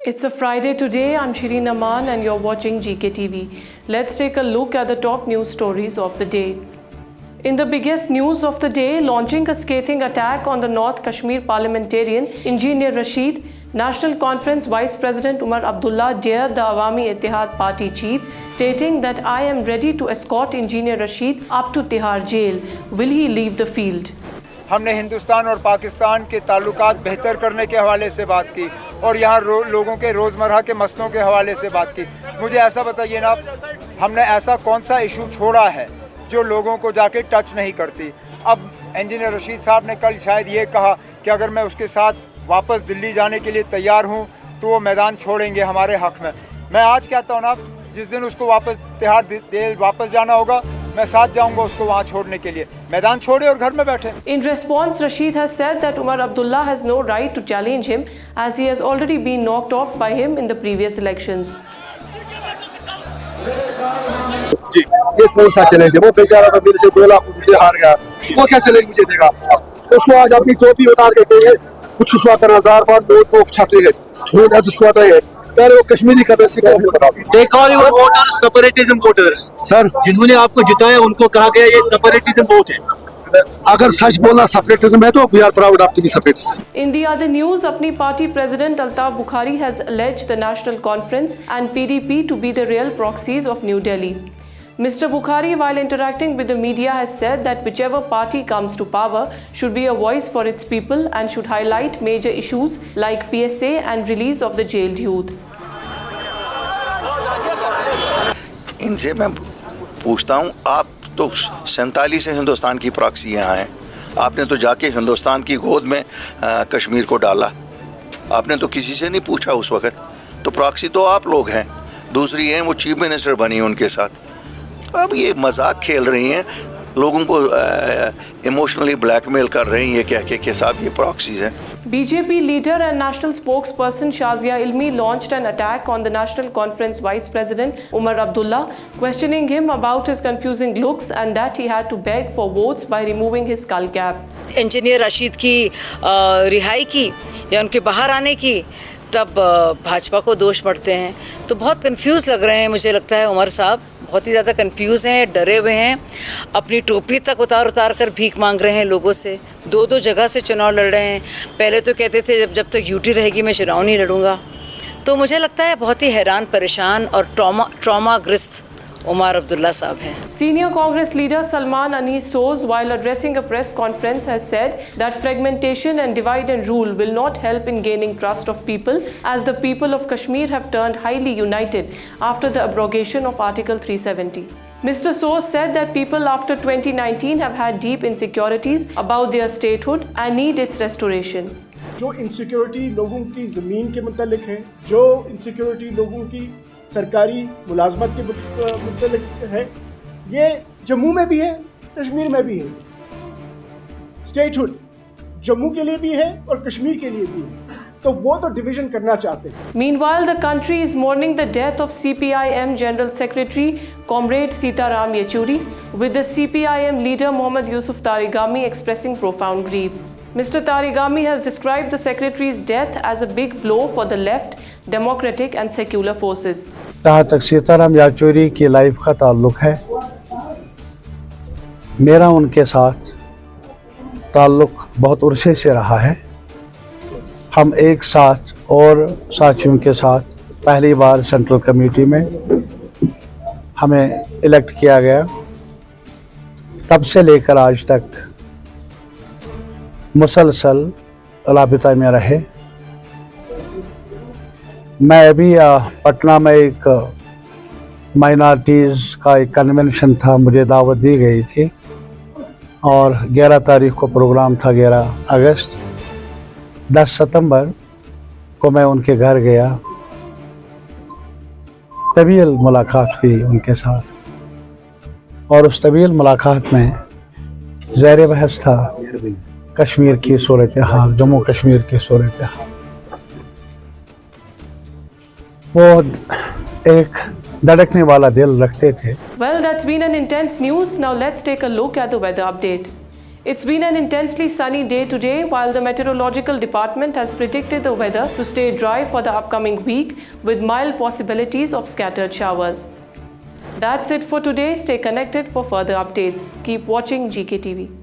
It's a Friday today. I'm Shireen Aman and you're watching GKTV. Let's take a look at the top news stories of the day. In the biggest news of the day, launching a scathing attack on the North Kashmir parliamentarian Engineer Rashid, National Conference Vice President Umar Abdullah dared the Awami Ittihad Party chief, stating that I am ready to escort Engineer Rashid up to Tihar jail. Will he leave the field? हमने हिंदुस्तान और पाकिस्तान के ताल्लुकात बेहतर करने के हवाले से बात की और यहाँ लोगों के रोज़मर्रा के मसलों के हवाले से बात की। मुझे ऐसा बताइए ना, हमने ऐसा कौन सा इशू छोड़ा है जो लोगों को जाके टच नहीं करती। अब इंजीनियर रशीद साहब ने कल शायद ये कहा कि अगर मैं उसके साथ वापस दिल्ली जाने के लिए तैयार हूँ तो वो मैदान छोड़ेंगे हमारे हक़ में। मैं आज कहता हूँ ना, जिस दिन उसको वापस तिहाड़ जेल वापस जाना होगा, मैं साथ जाऊंगा उसको वहां छोड़ने के लिए। मैदान छोड़े और घर में बैठे। In response, Rashid has said that Umar Abdullah has no right to challenge him as he has already been knocked off by him in the previous elections. जी, ये कौन सा चैलेंज है? वो बेचारा तो मेरे से 2 लाख मुझे हार गया, वो क्या चैलेंज मुझे देगा? उसको आज अपनी टोपी उतार के कहिए कुछ हजार बार नोट छापते हैं, छोड़ दुश्वाते हैं। पहले वो कश्मीरी करने से They call your voters separatism voters. Sir, जिन्होंने आपको जिताया उनको कहा गया ये separatism वोट है। अगर सच बोलना सेपरेटिज्म है तो we are proud of to be separatist. In the other news, अपनी party president Altaf Bukhari has alleged the National Conference and PDP to be the real proxies of New Delhi. Mr. Bukhari, while interacting with the media, has said that whichever party comes to power should be a voice for its people and should highlight major issues like PSA and release of the jailed youth. इनसे मैं पूछता हूँ, आप तो 47 से हिंदुस्तान की proxy यहाँ हैं, आपने तो जाके हिंदुस्तान की गोद में कश्मीर को डाला, आपने तो किसी से नहीं पूछा उस वक़्त। तो प्रॉक्सी तो आप लोग हैं, दूसरी हैं वो चीफ मिनिस्टर बनी उनके साथ। अब ये मजाक खेल रही हैं, लोगों को इमोशनली ब्लैकमेल कर रही हैं ये कह के साहब ये प्रॉक्सीज हैं। BJP leader and national spokesperson Shazia Ilmi launched an attack on the National Conference Vice President Umar Abdullah, questioning him about his confusing looks and that he had to beg for votes by removing his skull cap. Engineer Rashid की रिहाई की या उनके बाहर आने की, तब भाजपा को दोष पड़ते हैं। तो बहुत कंफ्यूज लग रहे हैं, मुझे लगता है उमर साहब बहुत ही ज़्यादा कंफ्यूज हैं, डरे हुए हैं, अपनी टोपी तक उतार कर भीख मांग रहे हैं लोगों से। 2 जगह से चुनाव लड़ रहे हैं। पहले तो कहते थे जब तक यूटी रहेगी मैं चुनाव नहीं लड़ूंगा। तो मुझे लगता है बहुत ही हैरान, परेशान और ट्रॉमाग्रस्त Umar Abdullah साहब हैं। Senior Congress leader Salman Anis Soz, while addressing a press conference, has said that fragmentation and divide and rule will not help in gaining trust of people, as the people of Kashmir have turned highly united after the abrogation of Article 370. Mr. Soz said that people after 2019 have had deep insecurities about their statehood and need its restoration. जो insecurity लोगों की ज़मीन के मुतालिक है, जो insecurity लोगों की सरकारी मुलाजमत के मुतालिक है, ये जम्मू में भी है, कश्मीर में भी है। स्टेटहुड जम्मू के लिए भी है और कश्मीर के लिए भी है, तो वो तो डिवीजन करना चाहते हैं। Meanwhile, the country is mourning the death of CPIM General Secretary Comrade Sitaram Yechuri, with the CPIM leader Mohammad Yusuf Tarigami expressing profound grief. Mr. Tarigami has described the secretary's death as a big blow for the left, democratic and secular forces. जहाँ तक सीताराम येचूरी की life का ताल्लुक है, मेरा उनके साथ ताल्लुक बहुत अरसे से रहा है। हम एक साथ और साथियों के साथ पहली बार सेंट्रल कमेटी में हमें इलेक्ट किया गया, तब से लेकर आज तक मुसलसल राबिता में रहे। मैं अभी पटना में एक माइनॉरिटीज़ का एक कन्वेंशन था, मुझे दावत दी गई थी और 11 तारीख को प्रोग्राम था, 11 अगस्त। 10 सितंबर को मैं उनके घर गया, तवील मुलाकात हुई उनके साथ और उस तवील मुलाकात में ज़ेर बहस था कश्मीर की सूरत हाल, जम्मू कश्मीर की सूरत हाल। वो एक धड़कने वाला दिल रखते थे। Well, that's been an intense news. Now let's take a look at the weather update. It's been an intensely sunny day today, while the meteorological department has predicted the weather to stay dry for the upcoming week with mild possibilities of scattered showers. That's it for today. Stay connected for further updates. Keep watching GKTV.